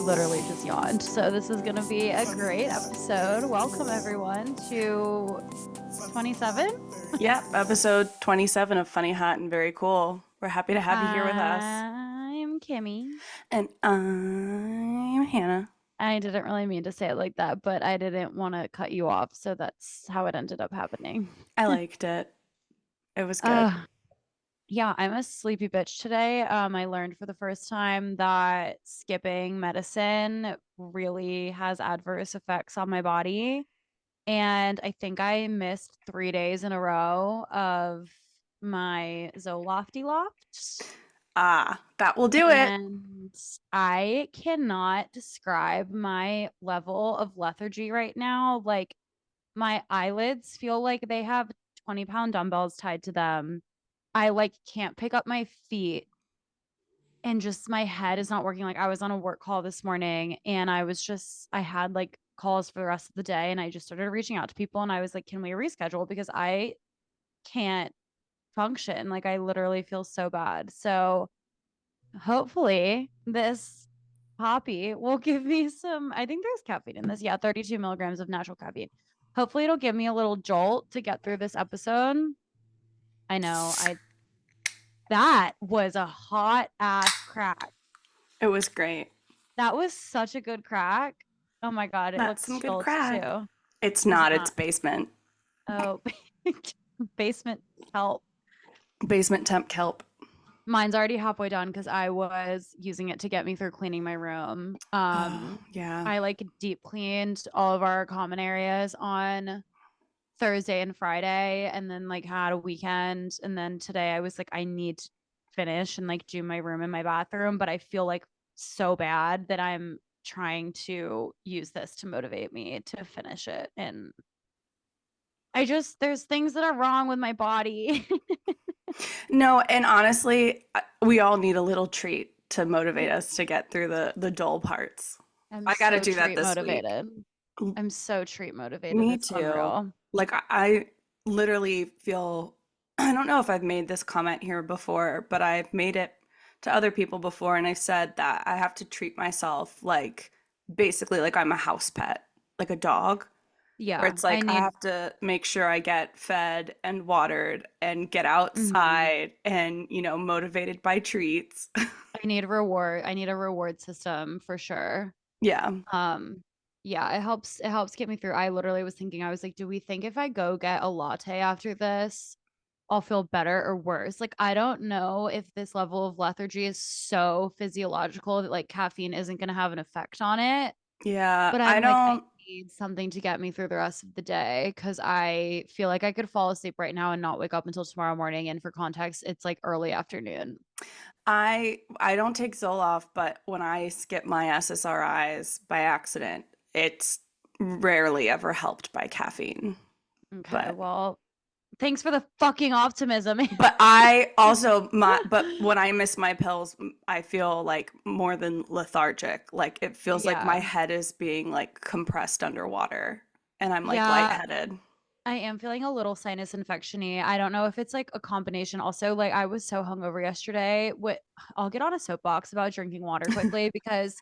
literally just yawned. So this is going to be a great episode. Welcome everyone to 27. Yep, episode 27 of Funny Hot and Very Cool. We're happy to have you here with us. I'm Kimmy. And I'm Hannah. I didn't really mean to say it like that, but I didn't want to cut you off, so that's how it ended up happening. I liked it. It was good. Uh, yeah, I'm a sleepy bitch today. I learned for the first time that skipping medicine really has adverse effects on my body. And I think I missed 3 days in a row of my Zolofty Loft. That will do it. And I cannot describe my level of lethargy right now. Like my eyelids feel like they have 20-pound dumbbells tied to them. I like can't pick up my feet and just my head is not working. Like I was on a work call this morning and I had like calls for the rest of the day and I just started reaching out to people and I was like, can we reschedule? Because I can't function. Like I literally feel so bad. So hopefully this poppy will give me some, I think there's caffeine in this. Yeah, 32 milligrams of natural caffeine. Hopefully it'll give me a little jolt to get through this episode. I know that was a hot ass crack. It was great. That was such a good crack. Oh my God, it That's looks some good chilled crack. too. It's Is it not, it's not? basement. Oh, basement kelp. Basement temp kelp. Mine's already halfway done because I was using it to get me through cleaning my room. Yeah. I like deep cleaned all of our common areas on Thursday and Friday and then like had a weekend. And then today I was like, I need to finish and like do my room and my bathroom, but I feel like so bad that I'm trying to use this to motivate me to finish it. And there's things that are wrong with my body. No, and honestly, we all need a little treat to motivate us to get through the dull parts. I'm I got to so do that treat this week. motivated. I'm so treat motivated. Me It's too. unreal. Like I literally feel I don't know if I've made this comment here before, but I've made it to other people before and I've said that I have to treat myself like basically like I'm a house pet, like a dog, where Yeah, it's I like I need have to make sure I get fed and watered and get mhm. outside and, motivated by treats. I need reward. I need a reward system for sure. Yeah. Um, yeah, it helps get me through. I literally was thinking, I was like, do we think if I go get a latte after this, I'll feel better or worse? Like, I don't know if this level of lethargy is so physiological that like caffeine isn't gonna have an effect on it. Yeah. But I I'm like, I don't need something to get me through the rest of the day because I feel like I could fall asleep right now and not wake up until tomorrow morning. And for context, it's like early afternoon. I don't take Zoloft, but when I skip my SSRIs by accident, it's rarely ever helped by caffeine. Okay, But well, thanks for the fucking optimism. but I also but when I miss my pills, I feel like more than lethargic. Like it feels like my Yeah. head is being like compressed underwater and I'm like Yeah, lightheaded. I am feeling a little sinus infection-y. I don't know if it's like a combination. Also, like I was so hungover yesterday. I'll get on a soapbox about drinking water quickly because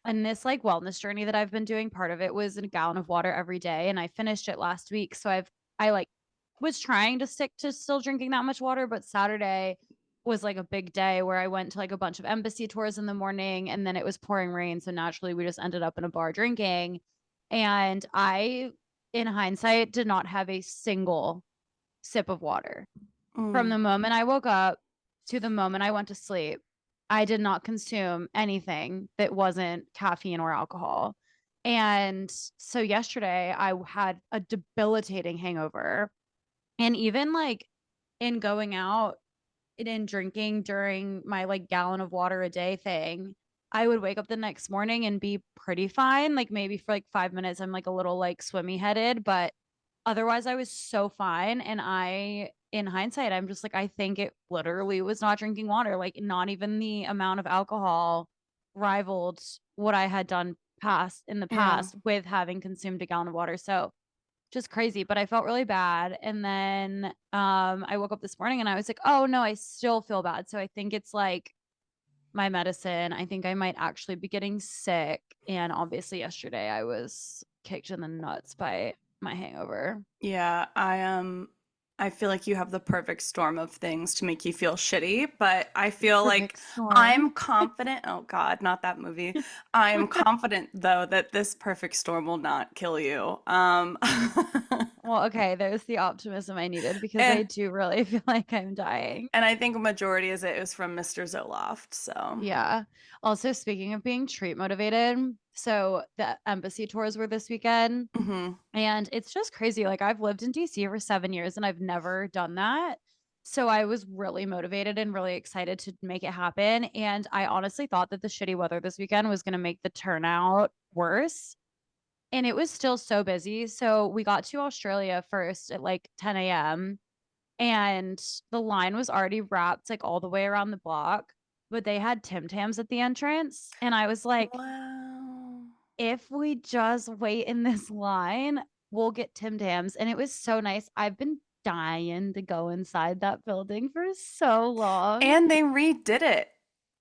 in this like wellness journey that I've been doing, part of it was a gallon of water every day, and I finished it last week. So I like was trying to stick to still drinking that much water, but Saturday was like a big day where I went to like a bunch of embassy tours in the morning, and then it was pouring rain, so naturally we just ended up in a bar drinking. And I, in hindsight, did not have a single sip of water from Mm. the moment I woke up to the moment I went to sleep. I did not consume anything that wasn't caffeine or alcohol. And so yesterday I had a debilitating hangover. And even like in going out and in drinking during my like gallon of water a day thing, I would wake up the next morning and be pretty fine. Like maybe for like 5 minutes, I'm like a little like swimmy headed, but otherwise I was so fine. And in hindsight, I'm just like, I think it literally was not drinking water. Like not even the amount of alcohol rivaled what I had done past in the Yeah. past with having consumed a gallon of water. So just crazy, but I felt really bad. And then I woke up this morning and I was like, oh no, I still feel bad. So I think it's like my medicine. I think I might actually be getting sick. And obviously, yesterday I was kicked in the nuts by my hangover. Yeah, I feel like you have the perfect storm of things to make you feel shitty, but I feel like Perfect storm. I'm confident. Oh God, not that movie. I am confident though that this perfect storm will not kill you. Well, okay, there's the optimism I needed because I and do really feel like I'm dying. and I think a majority is it was from Mr. Zoloft. So, Yeah. Also, speaking of being treat motivated, so the embassy tours were this weekend, mhm. and it's just crazy. Like, I've lived in DC for 7 years and I've never done that. So I was really motivated and really excited to make it happen. And I honestly thought that the shitty weather this weekend was going to make the turnout worse. And it was still so busy. So we got to Australia first at like 10 a.m. and the line was already wrapped like all the way around the block, but they had Tim Tams at the entrance. And I was like, Wow. if we just wait in this line, we'll get Tim Tams. And it was so nice. I've been dying to go inside that building for so long. And they redid it.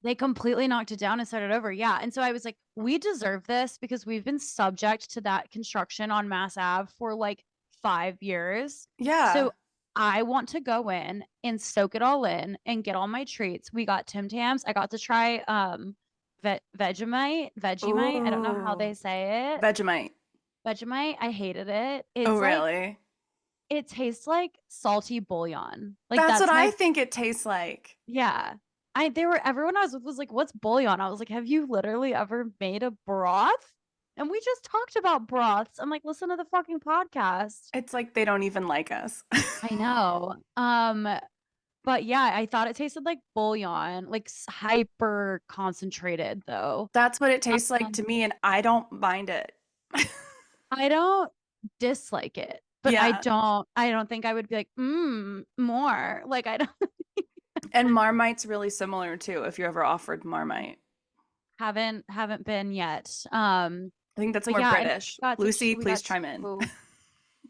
They completely knocked it down and started over. Yeah. And so I was like, we deserve this because we've been subject to that construction on Mass Ave for like 5 years. Yeah. So I want to go in and soak it all in and get all my treats. We got Tim Tams. I got to try Vegemite. I don't know how Ooh. they say it. Vegemite. Vegemite. I hated it. Oh, It's like really? it tastes like salty bouillon. Like That's what that's I my think it tastes like. yeah. They were everyone I was with was like, what's bouillon? I was like, have you literally ever made a broth? And we just talked about broths. I'm like, listen to the fucking podcast. It's like they don't even like us. I know. But yeah, I thought it tasted like bouillon, like hyper concentrated though. That's what it tastes like to Um, me, and I don't mind it. I don't dislike it, but Yeah. I don't think I would be like, more. Like I don't And Marmite's really similar too, if you ever offered Marmite. haven't been yet. I think that's But more yeah, and British. we got to Lucy, we please got chime in. to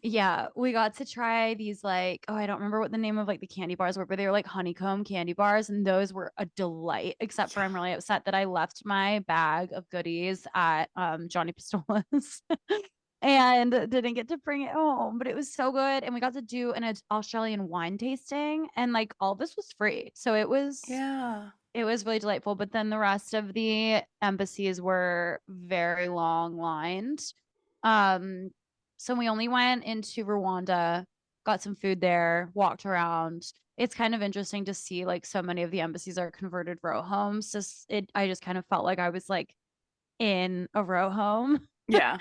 yeah, we got to try these like, oh, I don't remember what the name of like the candy bars were, but they were like honeycomb candy bars, and those were a delight. Except for Yeah. I'm really upset that I left my bag of goodies at Johnny Pistola's and didn't get to bring it home. But it was so good, and we got to do an Australian wine tasting, and like all this was free, so Yeah. it was really delightful. But then the rest of the embassies were very long lined. Um, so we only went into Rwanda, got some food there, walked around. It's kind of interesting to see like so many of the embassies are converted row homes. I just kind of felt like I was like in a row home Yeah.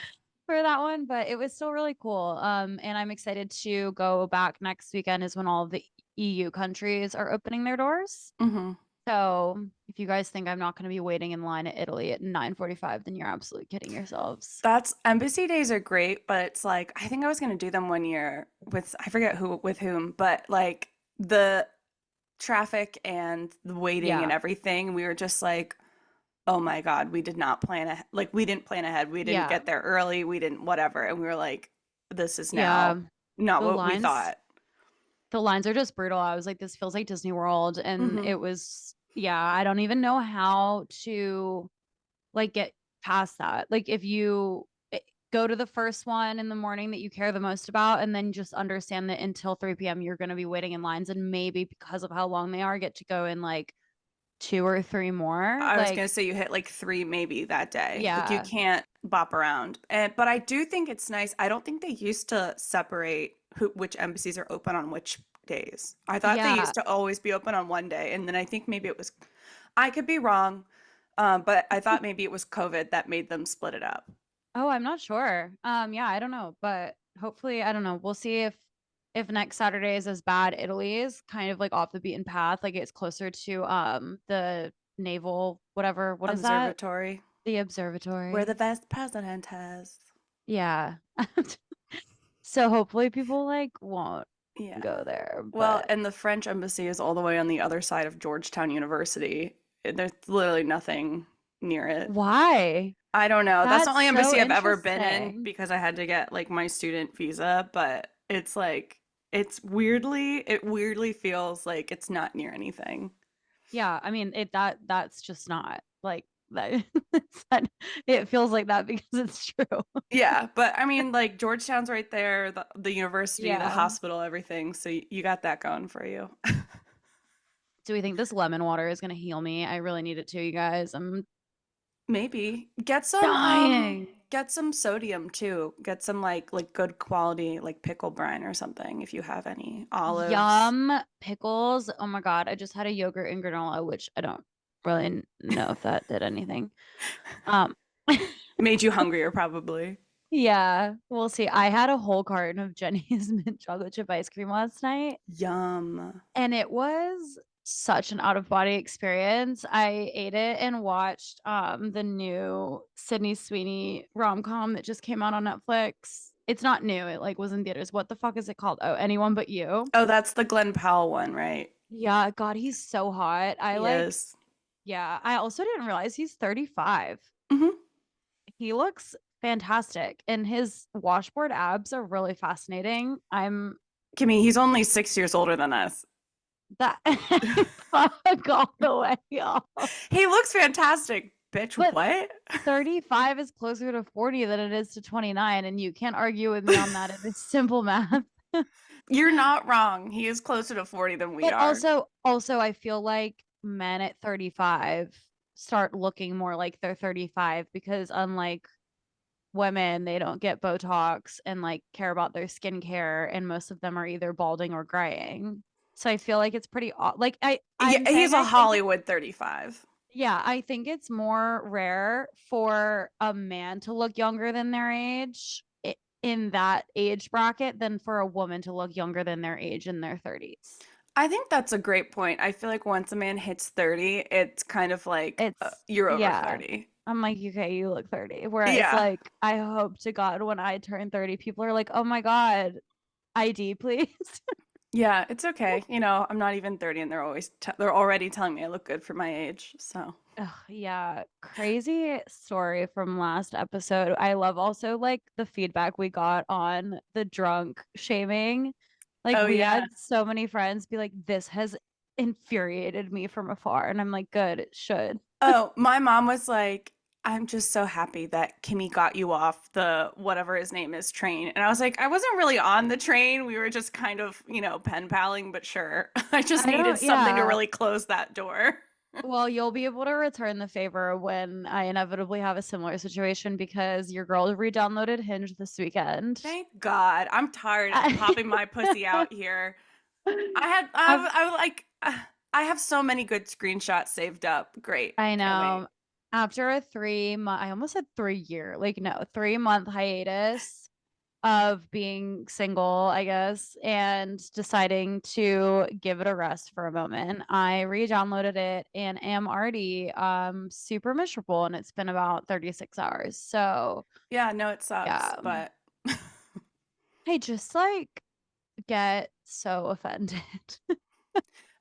for that one, but it was still really cool. And I'm excited to go back next weekend is when all of the EU countries are opening their doors. Hmm. So if you guys think I'm not going to be waiting in line at Italy at 9:45, then you're absolutely kidding yourselves. That's embassy days are great, but it's like I think I was gonna do them one year with I forget who with whom, but like the traffic and the waiting and Yeah. everything, we were just like, oh my God, we did not plan like we didn't plan ahead. We didn't Yeah. get there early. We didn't whatever. And we were like, this is now Yeah. not The what we lines thought. the lines are just brutal. I was like, this feels like Disney World. And Hmm. it was, yeah, I don't even know how to like get past that. Like if you go to the first one in the morning that you care the most about and then just understand that until 3 p.m. you're going to be waiting in lines and maybe because of how long they are get to go in like two or three more. I was gonna Like, say you hit like three maybe that day. Like you yeah. can't bop around. But I do think it's nice. I don't think they used to separate which embassies are open on which days. I thought they Yeah. used to always be open on one day, and then I think maybe it was, I could be wrong, but I thought maybe it was COVID that made them split it up. Oh, I'm not sure. Yeah, I don't know, but hopefully, I don't know. We'll see if next Saturday is as bad. Italy is kind of like off the beaten path. Like it's closer to the naval whatever. What is that? Observatory, The where the observatory. best president has. Yeah. So hopefully people like won't Yeah. go there, Well, but and the French embassy is all the way on the other side of Georgetown University. There's literally nothing near it. why? I don't know. That's the That's only so embassy I've ever been in interesting. because I had to get like my student visa, but it's like it weirdly feels like it's not near anything. Yeah, I mean that's just not like that. It feels like that because it's true. Yeah, but I mean, like Georgetown's right there, the university, the Yeah. hospital, everything. So you got that going for you. Do we think this lemon water is gonna heal me? I really need it to, you guys. I'm Maybe dying. get some sodium too. Get some like good quality like pickle brine or something if you have any olives. Yum pickles. Oh my God. I just had a yogurt and granola, which I don't really know if that did anything. Um Made you hungrier probably. yeah, we'll see. I had a whole carton of Jenny's mint chocolate chip ice cream last night, Yum. and it was such an out of body experience. I ate it and watched the new Sydney Sweeney rom-com that just came out on Netflix. It's not new, it like was in theaters. What the fuck is it called? Oh, Anyone But You. Oh, that's the Glenn Powell one, right? Yeah, God, he's so hot. I He like, is. yeah, I also didn't realize he's 35. Hmm. He looks fantastic, and his washboard abs are really fascinating. I'm Kimmy, he's only 6 years older than us. that fuck all the way off. He looks fantastic, bitch. But What? 35 is closer to 40 than it is to 29, and you can't argue with me on that. It is simple math. You're not wrong. He is closer to 40 than we But are. also I feel like men at 35 start looking more like they're 35 because unlike women, they don't get Botox and like care about their skincare, and most of them are either balding or graying. So I feel like it's pretty like Yeah, I'm he's saying a I think Hollywood 35. yeah, I think it's more rare for a man to look younger than their age in that age bracket than for a woman to look younger than their age in their 30s. I think that's a great point. I feel like once a man hits 30, it's kind of like It's you're over yeah. 30. I'm like, okay, you look 30. Whereas Yeah. like I hope to God when I turn 30, people are like, oh my God, ID, please. Yeah, it's okay. I'm not even 30 and they're already telling me I look good for my age. So, Ugh, yeah, crazy story from last episode. I love also like the feedback we got on the drunk shaming. Like oh we yeah. had so many friends be like, this has infuriated me from afar. And I'm like, good, it should. Oh, my mom was like, I'm just so happy that Kimmy got you off the whatever his name is train. And I was like, I wasn't really on the train. We were just kind of, pen paling, but sure. I just I needed don't, something to yeah. really close that door. Well, you'll be able to return the favor when I inevitably have a similar situation because your girl re-downloaded Hinge this weekend. Thank God. I'm tired of popping my pussy out here. I've I like, I have so many good screenshots saved up. Great. I Can't wait. know. After a 3 month, I almost said 3 year, like no, 3 month hiatus of being single, I guess, and deciding to give it a rest for a moment, I re-downloaded it and am already super miserable, and it's been about 36 hours. So Yeah, no, it sucks, yeah, but I just like get so offended.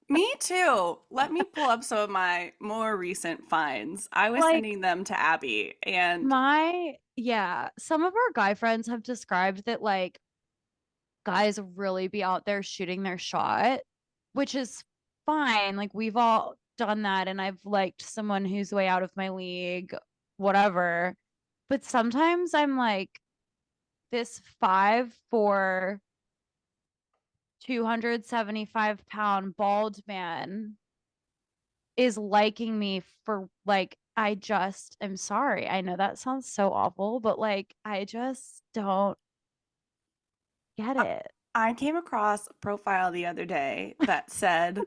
me too. Let me pull up some of my more recent finds. I was Like sending them to Abby, and yeah, some of our guy friends have described that like guys really be out there shooting their shot, which is fine. Like we've all done that, and I've liked someone who's way out of my league, whatever. But sometimes I'm like, this 5'4", 275-pound bald man is liking me for like, I just am sorry. I know that sounds so awful, but like I just don't get I it. I came across a profile the other day that said,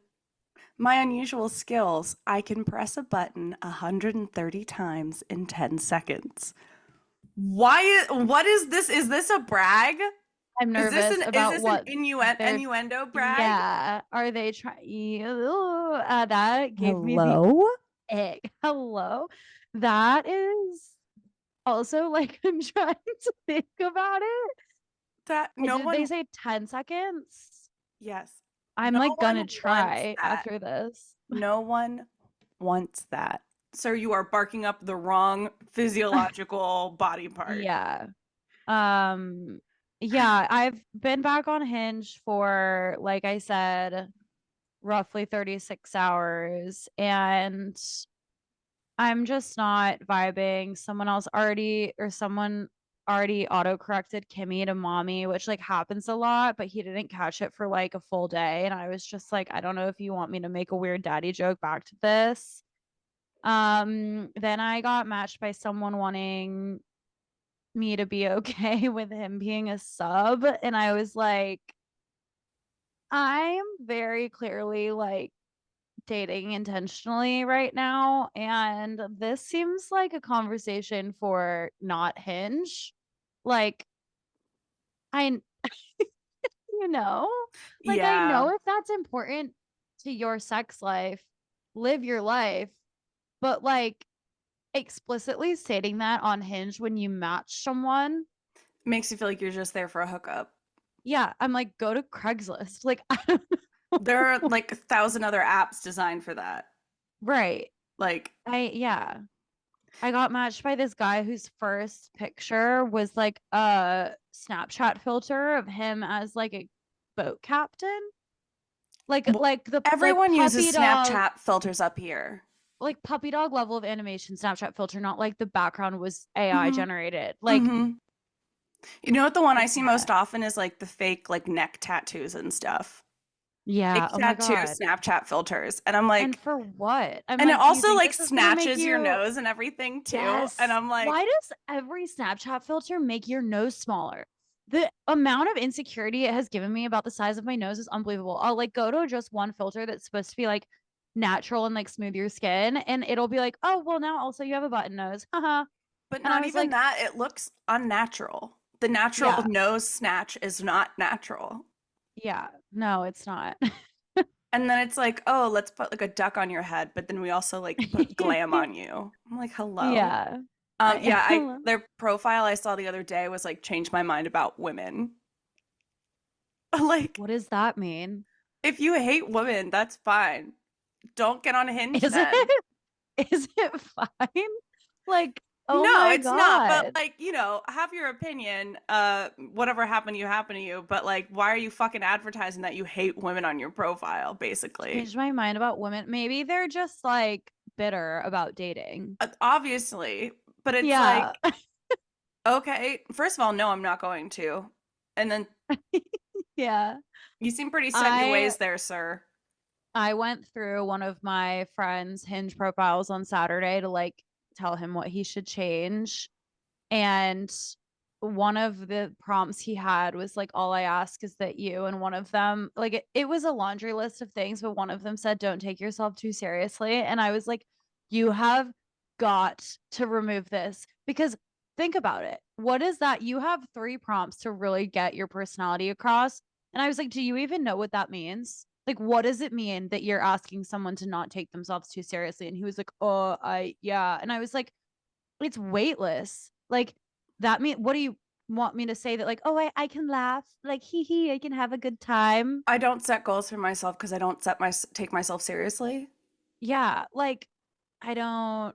"My unusual skills, I can press a button 130 times in 10 seconds." What is this? Is this a brag? I'm nervous Is about this an what they're innuendo brag? yeah. Are they trying? That gave me the Hello? egg. Hello. That is also like I'm trying to think about it. That no Did they one, say 10 seconds? yes. I'm No like gonna one wants try that. after this. No one wants that. Sir, you are barking up the wrong physiological body part. Yeah. Yeah, I've been back on Hinge for, like I said, roughly 36 hours, and I'm just not vibing. Someone already auto corrected Kimmy to mommy, which like happens a lot, but he didn't catch it for like a full day. And I was just like, I don't know if you want me to make a weird daddy joke back to this. Then I got matched by someone wanting me to be okay with him being a sub. And I was like, I'm very clearly like dating intentionally right now. And this seems like a conversation for not Hinge. Like, I, you know, like I Yeah, know if that's important to your sex life, live your life, but like explicitly stating that on Hinge when you match someone, makes you feel like you're just there for a hookup. yeah, I'm like, go to Craigslist. Like, I don't There are know. like a thousand other apps designed for that. Right. Like, Yeah. I got matched by this guy whose first picture was like a Snapchat filter of him as like a boat captain. w- Like the like everyone uses Snapchat filters up here. puppy dog level of animation Snapchat filter, not like the background was AI Hmm. generated. Like Hmm. You know what the one I what the see most heck? often is like the fake like neck tattoos and stuff. Yeah. Fake Oh my tattoo God. Snapchat filters. And I'm And like, for what? I'm and it like, do you also think like this is gonna make snatches your you nose and everything too. And Yes. I'm like, Why does every Snapchat filter make your nose smaller? The amount of insecurity it has given me about the size of my nose is unbelievable. I'll like go to just one filter that's supposed to be like natural and like smooth your skin, and it'll be like, oh, well, now also you have a button nose. Haha. but And I not was even like, that. It looks unnatural. The natural yeah, nose snatch is not natural. yeah, no, it's not. And then it's like, oh, let's put like a duck on your head, but then we also like put glam on you. I'm like, hello. Yeah. Yeah, I I their profile I saw the other day was like change my mind about women. Like, what does that mean? if you hate women, that's fine. Don't get on Hinge Is it then. is it fine? Like, oh No, my it's not. But God. like, have your opinion. Whatever happened to you. But like, why are you fucking advertising that you hate women on your profile, basically? Changed my mind about women. Maybe they're just like bitter about dating. Obviously. But it's Yeah. like, okay, first of all, no, I'm not going to. And then Yeah. you seem pretty set in your I ways there, sir. I went through one of my friend's Hinge profiles on Saturday to like tell him what he should change. And one of the prompts he had was like, all I ask is that you, and one of them, like it was a laundry list of things, but one of them said, don't take yourself too seriously. And I was like, you have got to remove this because think about it. What is that? You have three prompts to really get your personality across. And I was like, do you even know what that means? Like, what does it mean that you're asking someone to not take themselves too seriously? And he was like, oh, yeah. And I was like, it's weightless. Like that mean what do you want me to say that like, oh, I can laugh, like I can have a good time. I don't set goals for myself because I don't take myself seriously. Yeah, like I don't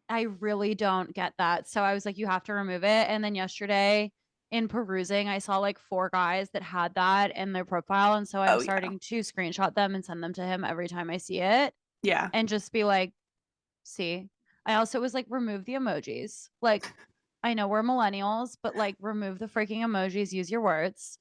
I really don't get that. So I was like, you have to remove it. And then yesterday in perusing, I saw like four guys that had that in their profile. And so I'm Oh yeah. starting to screenshot them and send them to him every time I see it Yeah. and just be like, see. I also was like, remove the emojis. Like, I know we're millennials, but like remove the freaking emojis, use your words.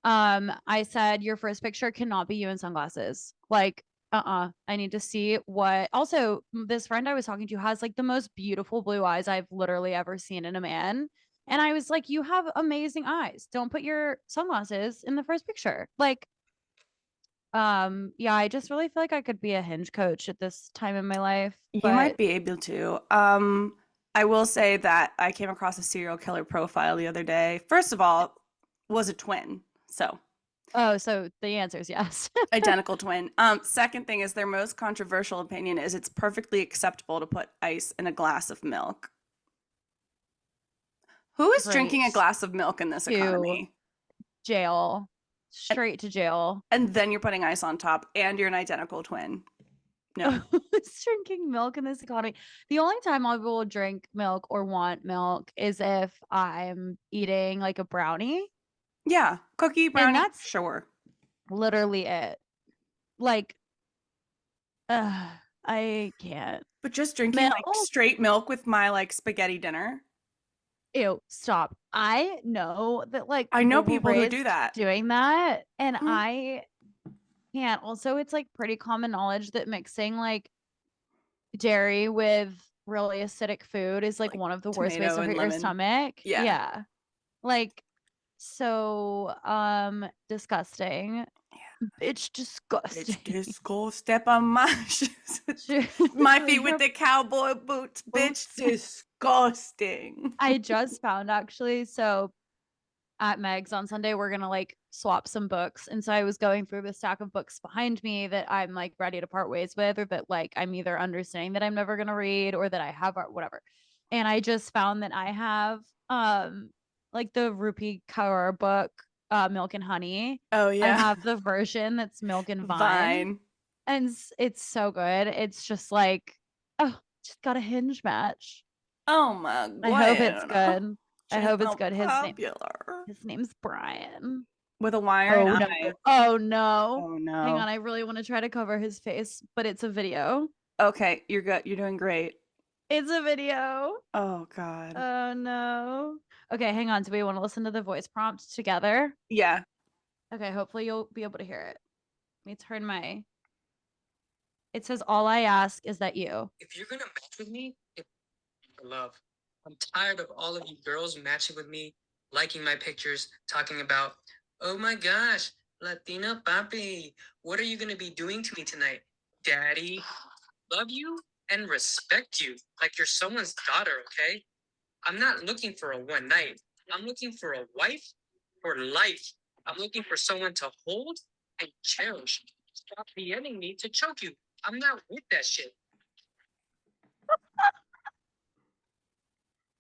I said your first picture cannot be you in sunglasses. Like, I need to see what also this friend I was talking to has like the most beautiful blue eyes I've literally ever seen in a man. And I was like, you have amazing eyes. Don't put your sunglasses in the first picture. Like, yeah, I just really feel like I could be a Hinge coach at this time in my life, You might but be able to. I will say that I came across a serial killer profile the other day. First of all, was a twin. So, oh, so the answer is yes. identical twin. Second thing is their most controversial opinion is it's perfectly acceptable to put ice in a glass of milk. Who is drinking a Great. glass of milk in this To economy? jail. And, Straight to jail. and then you're putting ice on top and you're an identical twin. No. Who's drinking milk in this economy? The only time I will drink milk or want milk is if I'm eating like a brownie. Yeah, cookie, And brownie, that's sure. literally it. Like, I can't. But just drinking like Milk. straight milk with my like spaghetti dinner. Ew, stop. I know that like I know people were people who do raised that. doing that, and Mhm. I can't. Also, it's like pretty common knowledge that mixing like dairy with really acidic food is like Like one of the worst ways tomato to and hurt your lemon. stomach. Yeah. Yeah. Like so disgusting. It's Bitch, disgusting. this go step on my shoes. Shoes My feet with with your the cowboy boots, bitch. boots. Disgusting. I just found actually, so at Meg's on Sunday, we're gonna like swap some books. And so I was going through the stack of books behind me that I'm like ready to part ways with, or that like I'm either understanding that I'm never gonna read or that I have whatever. And I just found that I have like the Rupi Kaur book, Milk and Honey. Oh I yeah. have the version that's Milk and Vine. Vine. And it's so good. It's just like, oh, just got a Hinge match. Oh my I hope it's god. good. I She's hope it's so good. popular. His name's Brian. With a wire and Oh no. eye. Oh no. Oh Hang no. on, I really want to try to cover his face, but it's a video. Okay, you're good. You're doing great. It's a video. Oh god. Oh no. Okay, hang on. Do we want to listen to the voice prompt together? Yeah. Okay, hopefully you'll be able to hear it. Let me turn my. It says, "All I ask is that you." If you're gonna match with me, it's for love. I'm tired of all of you girls matching with me, liking my pictures, talking about, oh my gosh, Latina papi, what are you gonna be doing to me tonight? Daddy, love you and respect you like you're someone's daughter, okay? I'm not looking for a one night. I'm looking for a wife for life. I'm looking for someone to hold and cherish. Stop DMing me to choke you. I'm not with that shit.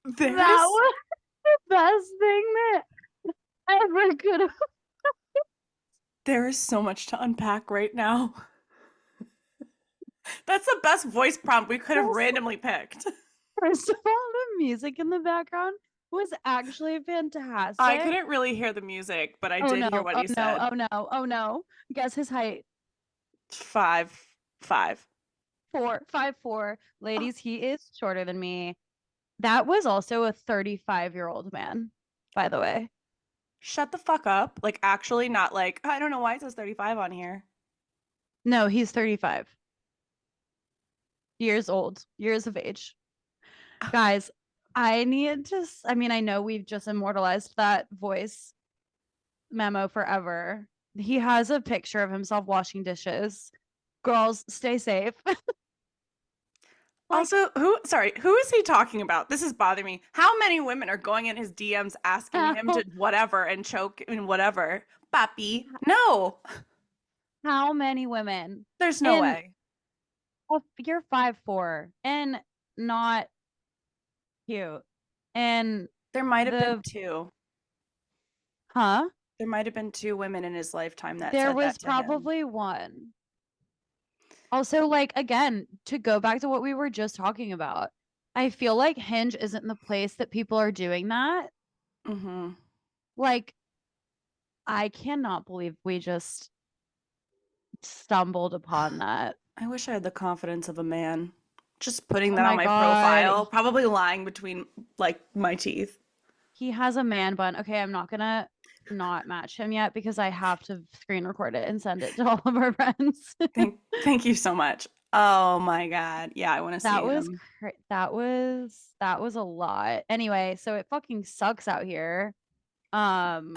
That There's was the best thing that ever could have. there is so much to unpack right now. That's the best voice prompt we could have randomly picked. First of all, the music in the background was actually I fantastic. couldn't really hear the music, but I Oh did no, hear what oh he no, said. oh no, oh no. Guess his height. 5'5". 4'5'4". Oh, Ladies, he is shorter than me. That was also a 35-year-old man, by the way. shut the fuck up. Like actually not like I don't know why it says 35 on here. No, he's 35 years old, years of age. Guys, I need to, I mean, I know we've just immortalized that voice memo forever. He has a picture of himself washing dishes. Girls, stay safe. Like, Also, who is he talking about? This is bothering me. How many women are going in his DMs asking him how, to whatever and choke and whatever? Papi, no. how many women? There's no And way. you're 5'4" and not cute. And There might have been the, two. huh? There might have been two women in his lifetime that There said was that to him. probably one. Also, like, again, to go back to what we were just talking about, I feel like Hinge isn't the place that people are doing that. Mm-hmm. Like, I cannot believe we just stumbled upon that. I wish I had the confidence of a man. Just putting Oh that on my my God. profile, probably lying between like my teeth. He has a man bun. Okay, I'm not gonna not match him yet because I have to screen record it and send it to all of our friends. Thank you so much. Oh my God. Yeah, I want to see That was him. that was a lot. Anyway, so it fucking sucks out here. Um,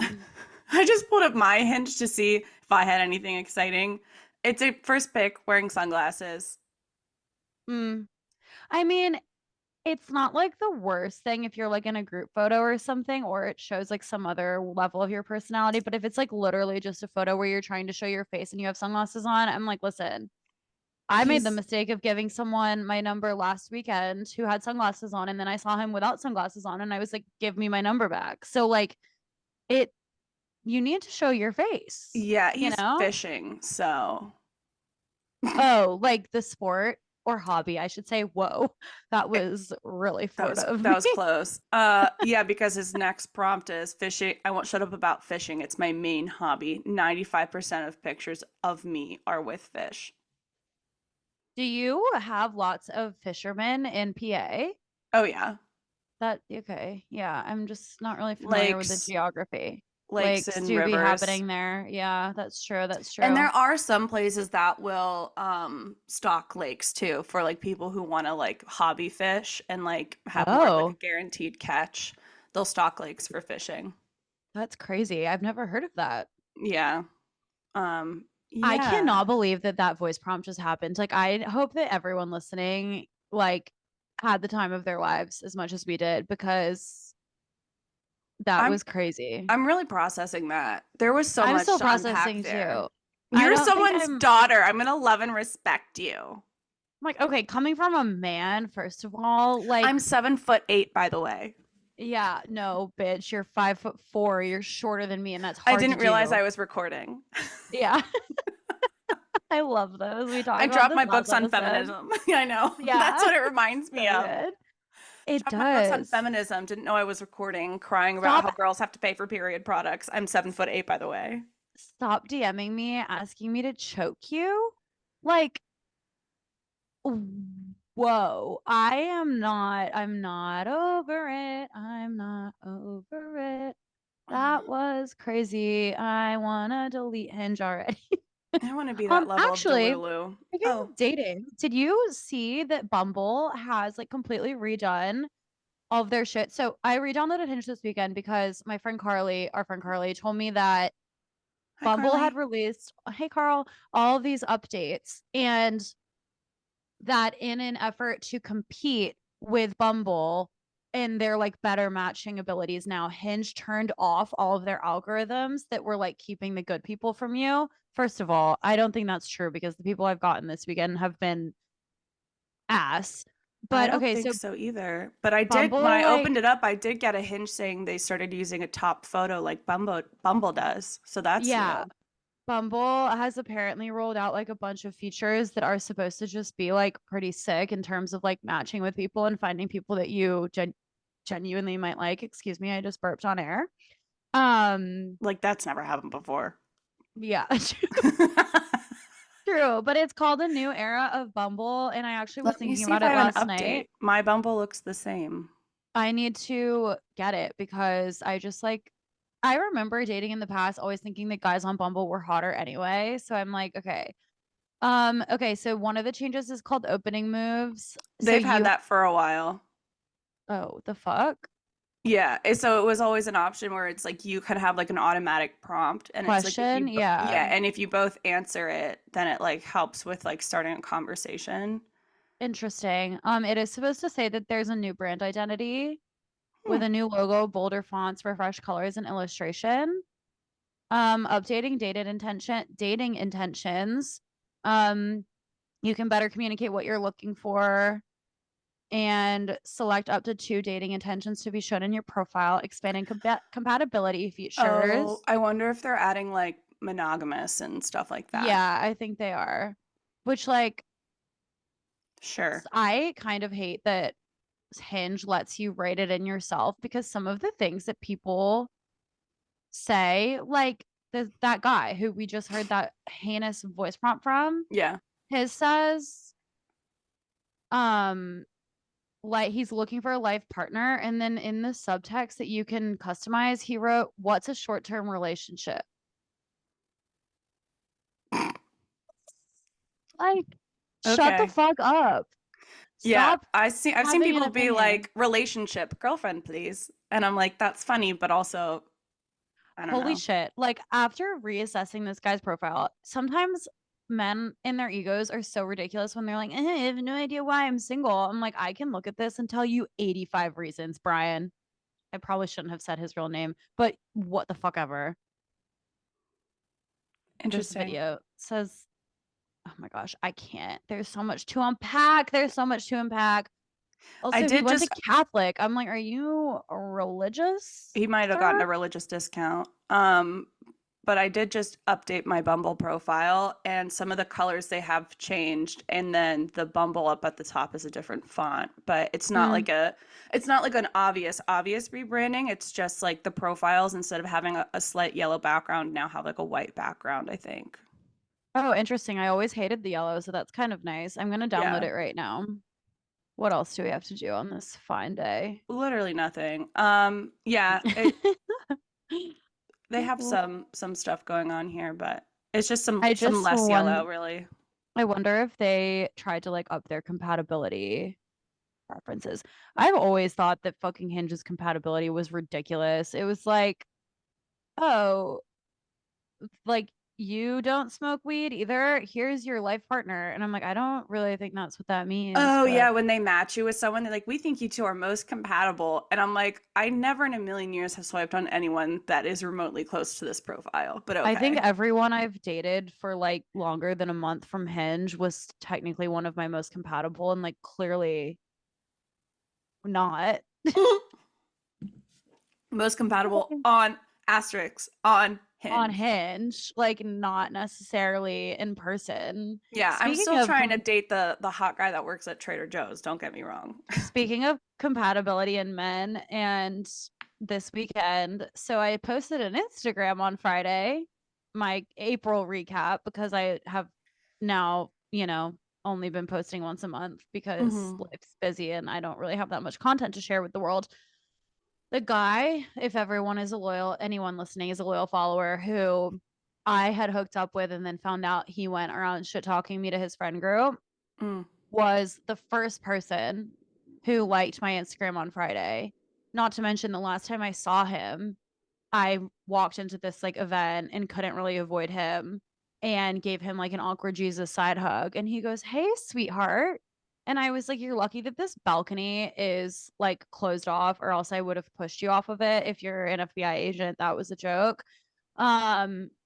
I just pulled up my Hinge to see if I had anything exciting. It's a first pick wearing sunglasses. mm, I mean, it's not like the worst thing if you're like in a group photo or something, or it shows like some other level of your personality. But if it's like literally just a photo where you're trying to show your face and you have sunglasses on, I'm like, listen, I made the He's mistake of giving someone my number last weekend who had sunglasses on, and then I saw him without sunglasses on, and I was like, give me my number back. So like it you need to show your face, yeah, you he's know? fishing, so Oh, like the sport. or hobby, I should say. Whoa, that was really Florida of That me. was close. Yeah, because his next prompt is fishing. I won't shut up about fishing. It's my main hobby. 95% of pictures of me are with fish. Do you have lots of fishermen in PA? Oh yeah. That okay. Yeah, I'm just not really familiar with the Lakes, geography. lakes Lakes and do be rivers. happening there. Yeah, that's true. That's And there true. are some places that will stock lakes too for like people who want to like hobby fish and like have more of like a Oh, guaranteed catch. They'll stock lakes for fishing. that's crazy. I've never heard of that. Yeah. I Yeah. cannot believe that that voice prompt just happened. Like, I hope that everyone listening, like, had the time of their lives as much as we did because that I'm was crazy. I'm really processing that. There was so I'm much still to unpack processing there. too. I You're don't think someone's I'm daughter. I'm gonna love and respect you. like, okay, coming from a man, first of all, I'm like, 7'8", by the way. yeah, no, bitch, you're 5'4", you're shorter than me, and that's I hard to didn't realize do. I was recording. Yeah, I love those. We I talked about dropped this my last books on episode. feminism. I know. That's Yeah, what it reminds me so of. good. It Dropped my books on does. feminism. Didn't know I was recording, crying about Stop how girls have to pay for period products. I'm 7'8", by the way. stop DMing me asking me to choke you. Like, whoa. I'm not over it. I'm not over it. That was crazy. I wanna delete Hinge already. I want to be that level of Actually, Delulu. speaking Oh, of dating, did you see that Bumble has like completely redone all of their shit? So I re-downloaded Hinge this weekend because my friend Carly, our friend Carly, told me that hi, Bumble had Carly. released, hey Carl, all of these updates, and that in an effort to compete with Bumble and their like better matching abilities now, Hinge turned off all of their algorithms that were like keeping the good people from you. First of all, I don't think that's true because the people I've gotten this weekend have been ass. I But don't okay, think so so either. But I did, when Bumble, I opened like, it up, I did get a Hinge saying they started using a top photo like Bumble does. So that's yeah, new. Bumble has apparently rolled out like a bunch of features that are supposed to just be like pretty sick in terms of like matching with people and finding people that you genuinely might like. Excuse me, I just burped on air. Um, Like that's never happened before. yeah, true, but it's called a new era of Bumble, and I actually was Let me thinking see if about I it have an last night. update. My Bumble looks the same. I need to get it because I just like I remember dating in the past always thinking that guys on Bumble were hotter anyway. So I'm like, okay. Okay, so one of the changes is called opening moves. So They've had you that for a while. oh, the fuck? Yeah, so it was always an option where it's like you could have like an automatic prompt and it's like if Question? Yeah. yeah, and if you both answer it, then it like helps with like starting a conversation. Interesting. It is supposed to say that there's a new brand identity Hmm. with a new logo, bolder fonts, refreshed colors, and illustration. Updating dating intentions. Um, you can better communicate what you're looking for and select up to 2 dating intentions to be shown in your profile, expanding compatibility Oh, features. I wonder if they're adding like monogamous and stuff like that. Yeah, I think they are. Which, like, Sure. I kind of hate that Hinge lets you write it in yourself because some of the things that people say, like that guy who we just heard that heinous voice prompt from, Yeah. his says, um, like he's looking for a life partner, and then in the subtext that you can customize, he wrote, "What's a short-term relationship?" Like, shut the Okay. fuck up. Yeah, Stop I've seen having an people be opinion. like relationship girlfriend please. And I'm like that's funny, but also I don't Holy know. shit. Like, after reassessing this guy's profile, sometimes men in their egos are so ridiculous when they're like, I have no idea why I'm single. I'm like, I can look at this and tell you 85 reasons, Brian. I probably shouldn't have said his real name, but what the fuck ever. This Interesting. video says, oh my gosh, I can't. There's so much to unpack. There's so much to unpack. I Also, he did went to just Catholic. I'm like, are you religious, he might have gotten sir? a religious discount. but I did just update my Bumble profile, and some of the colors they have changed, and then the Bumble up at the top is a different font, but Mm. it's not like an obvious rebranding. It's just like the profiles, instead of having a slight yellow background, now have like a white background, I think. Oh, interesting. I always hated the yellow, so that's kind of nice. I'm gonna download Yeah, it right now. What else do we have to do on this fine day? literally nothing. Yeah, they have some stuff going on here, but it's just I some just less yellow, won really. I wonder if they tried to like up their compatibility preferences. I've always thought that fucking Hinge's compatibility was ridiculous. It was like, oh, like you don't smoke weed either. Here's your life partner. And I'm like, I don't really think that's what that means, Oh yeah, but when they match you with someone, they're like, "We think you two are most compatible," and I'm like, I never in a million years have swiped on anyone that is remotely close to this profile, but I think okay. everyone I've dated for like longer than a month from Hinge was technically one of my most compatible and like clearly not. Most compatible on asterisks on On Hinge. Hinge, like not necessarily in person. Yeah, I'm Speaking still of trying to date the hot guy that works at Trader Joe's. Don't get me wrong. speaking of compatibility in men and this weekend, so I posted an Instagram on Friday, my April recap, because I have now, only been posting once a month because Hmm. life's busy and I don't really have that much content to share with the world. The guy, if anyone listening is a loyal follower who I had hooked up with and then found out he went around shit talking me to his friend group, Mm. was the first person who liked my Instagram on Friday. Not to mention the last time I saw him, I walked into this like event and couldn't really avoid him and gave him like an awkward Jesus side hug. And he goes, "Hey, sweetheart." And I was like, "You're lucky that this balcony is like closed off, or else I would have pushed you off of it if you're an FBI agent. That was a joke."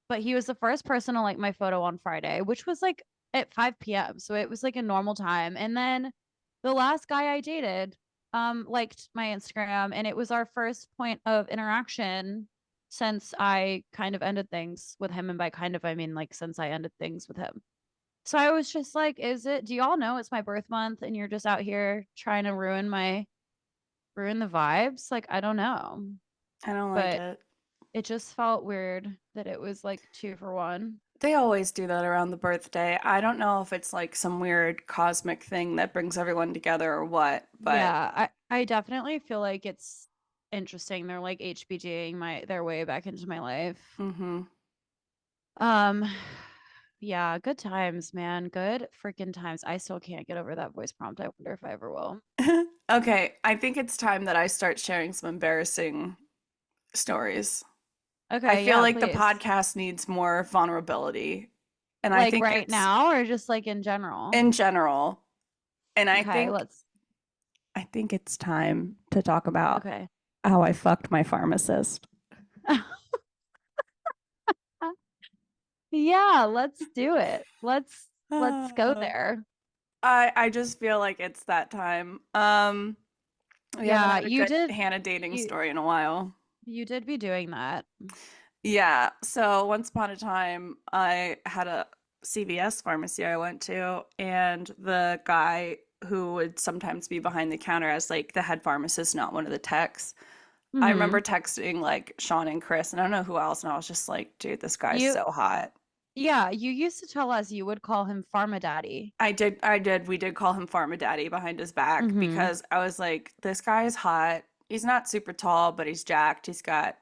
But he was the first person to like my photo on Friday, which was like at 5 p.m. So it was like a normal time. And then the last guy I dated liked my Instagram, and it was our first point of interaction since I kind of ended things with him. And by kind of, I mean like since I ended things with him. So I was just like, do y'all know it's my birth month and you're just out here trying to ruin the vibes? Like, I don't know. I don't like But it. it just felt weird that it was like two for one. They always do that around the birthday. I don't know if it's like some weird cosmic thing that brings everyone together or what, but Yeah, I definitely feel like it's interesting. They're like HBGing their way back into my life. hmm. Um, yeah, good times, man. Good freaking times. I still can't get over that voice prompt. I wonder if I ever will. Okay, I think it's time that I start sharing some embarrassing stories. I Okay, feel yeah, like the please. podcast needs more vulnerability, and I Like think right it's now or just like in general? in general. And Okay, I think it's time to talk about okay. how I fucked my pharmacist. Yeah, let's do it. Let's go Uh, there. I just feel like it's that time. We haven't Yeah, had a good Hannah dating you story in a while. you did be doing that. Yeah, so once upon a time, I had a CVS pharmacy I went to, and the guy who would sometimes be behind the counter as like the head pharmacist, not one of the techs. I Mm-hmm. remember texting like Sean and Chris, and I don't know who else, and I was just like, dude, this guy's You so hot. Yeah, you used to tell us you would call him Pharma Daddy. We did call him Pharma Daddy behind his back Mm-hmm. because I was like, this guy is hot. He's not super tall, but he's jacked. He's got,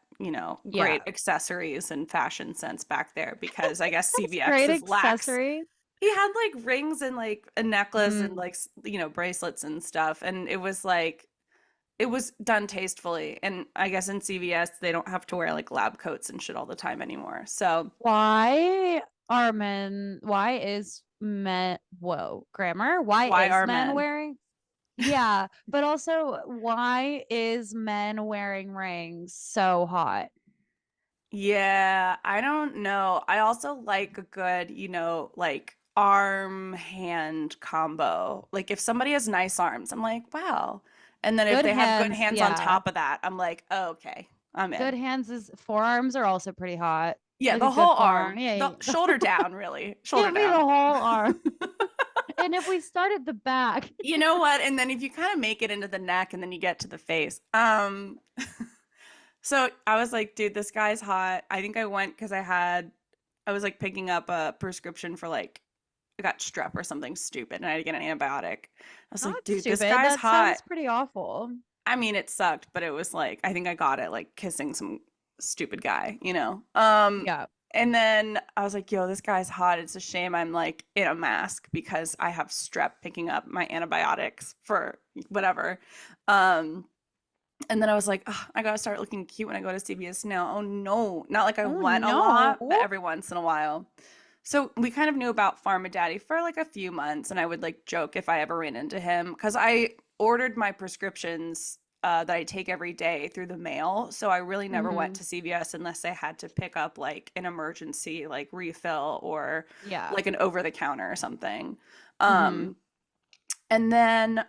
Yeah. great accessories and fashion sense back there because I guess That's great CVX is lax. accessories. He had like rings and like a necklace and Mm, like, bracelets and stuff. And it was like, it was done tastefully. And I guess in CVS, they don't have to wear like lab coats and shit all the time anymore. So, why is men, whoa, grammar? Why why is are men men? wearing? Yeah, but also why is men wearing rings so hot? Yeah, I don't know. I also like a good, like arm hand combo. Like if somebody has nice arms, I'm like, wow. And then if Good they have good hands, hands on yeah. top of that, I'm like, oh, okay, I'm Good in. hands is forearms are also pretty hot. Yeah, Like the a good whole farm. arm. Yeah, The shoulder down, really. Shoulder give me the down. whole arm. And if we start at the back, You know what? And then if you kind of make it into the neck and then you get to the face. So I was like, dude, this guy's hot. I think I went because I was like picking up a prescription for like, I got strep or something stupid and I had to get an antibiotic. I was like, not dude, this stupid. guy's That hot. sounds pretty awful. I mean, it sucked, but it was like, I think I got it like kissing some stupid guy, you know? Yeah. And then I was like, yo, this guy's hot. It's a shame I'm like in a mask because I have strep picking up my antibiotics for whatever. Um, and then I was like, "Ugh, I gotta start looking cute when I go to CVS now. Oh no, not like I Oh want a lot, but no. every once in a while. So we kind of knew about Pharma Daddy for like a few months, and I would like joke if I ever ran into him because I ordered my prescriptions that I take every day through the mail. So I really never went Hmm. to CVS unless I had to pick up like an emergency like refill or Yeah. like an over the counter or something. Hmm. Um, and then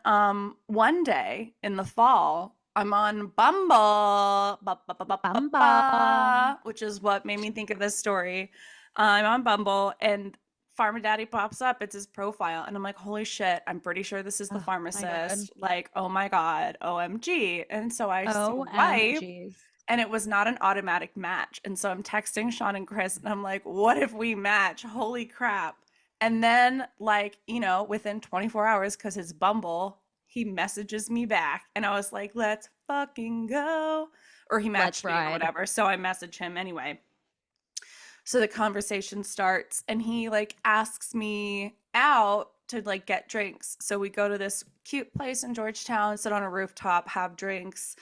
one day in the fall, I'm on Bumble, Bumble. which is what made me think of this story. I'm on Bumble and Pharma Daddy pops up. It's his profile. And I'm like, holy shit, I'm pretty sure this is the Oh my God. pharmacist. Like, oh my God, OMG. And so I swipe OMGs. and it was not an automatic match. And so I'm texting Sean and Chris and I'm like, what if we match? Holy crap. And then, like, within 24 hours, because his Bumble, he messages me back. And I was like, let's fucking go. Or he Let's matched me or ride. whatever. So I message him anyway. So the conversation starts and he like asks me out to like get drinks. So we go to this cute place in Georgetown, sit on a rooftop, have drinks.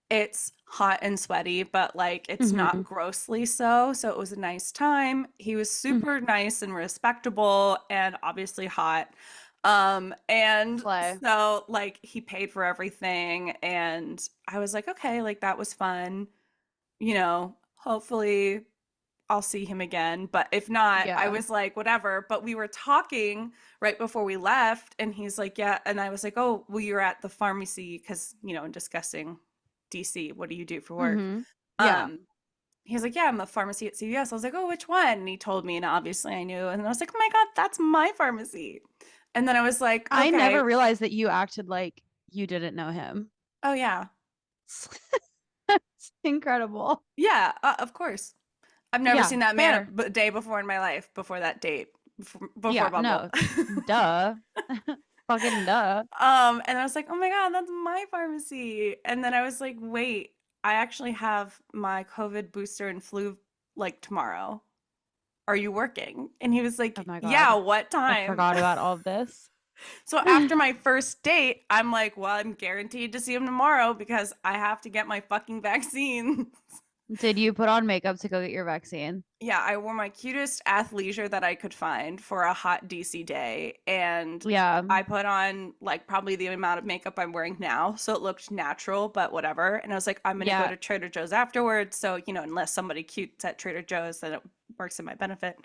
It's hot and sweaty, but like it's not Hmm. grossly so. So it was a nice time. He was Hmm. super nice and respectable and obviously hot. And Play. so like he paid for everything and I was like, okay, like that was fun. Hopefully I'll see him again. But if not, I Yeah. was like, whatever. But we were talking right before we left, and he's like, yeah. And I was like, oh, well, you're at the pharmacy because, discussing DC, what do you do for work? Hmm. Yeah. Um, he's like, yeah, I'm a pharmacy at CVS. I was like, oh, which one? And he told me, and obviously I knew. And I was like, oh my God, that's my pharmacy. And then I was like, I okay, never realized that you acted like you didn't know him. oh yeah, It's incredible. yeah, of course. I've never Yeah, seen that man fair. a day before in my life, before that date, before Yeah, Bumble. no. Duh. Fucking duh. And I was like, oh my God, that's my pharmacy. And then I was like, wait, I actually have my COVID booster and flu like tomorrow. Are you working? And he was Oh like, my yeah, God. what I time? forgot about all of this. So after my first date, I'm like, well, I'm guaranteed to see him tomorrow because I have to get my fucking vaccine. Did you put on makeup to go get your vaccine? Yeah, I wore my cutest athleisure that I could find for a hot DC day. And Yeah. I put on like probably the amount of makeup I'm wearing now. So it looked natural, but whatever. And I was like, I'm going to go Yeah. to Trader Joe's afterwards. So, unless somebody cute's at Trader Joe's, then it works in my benefit.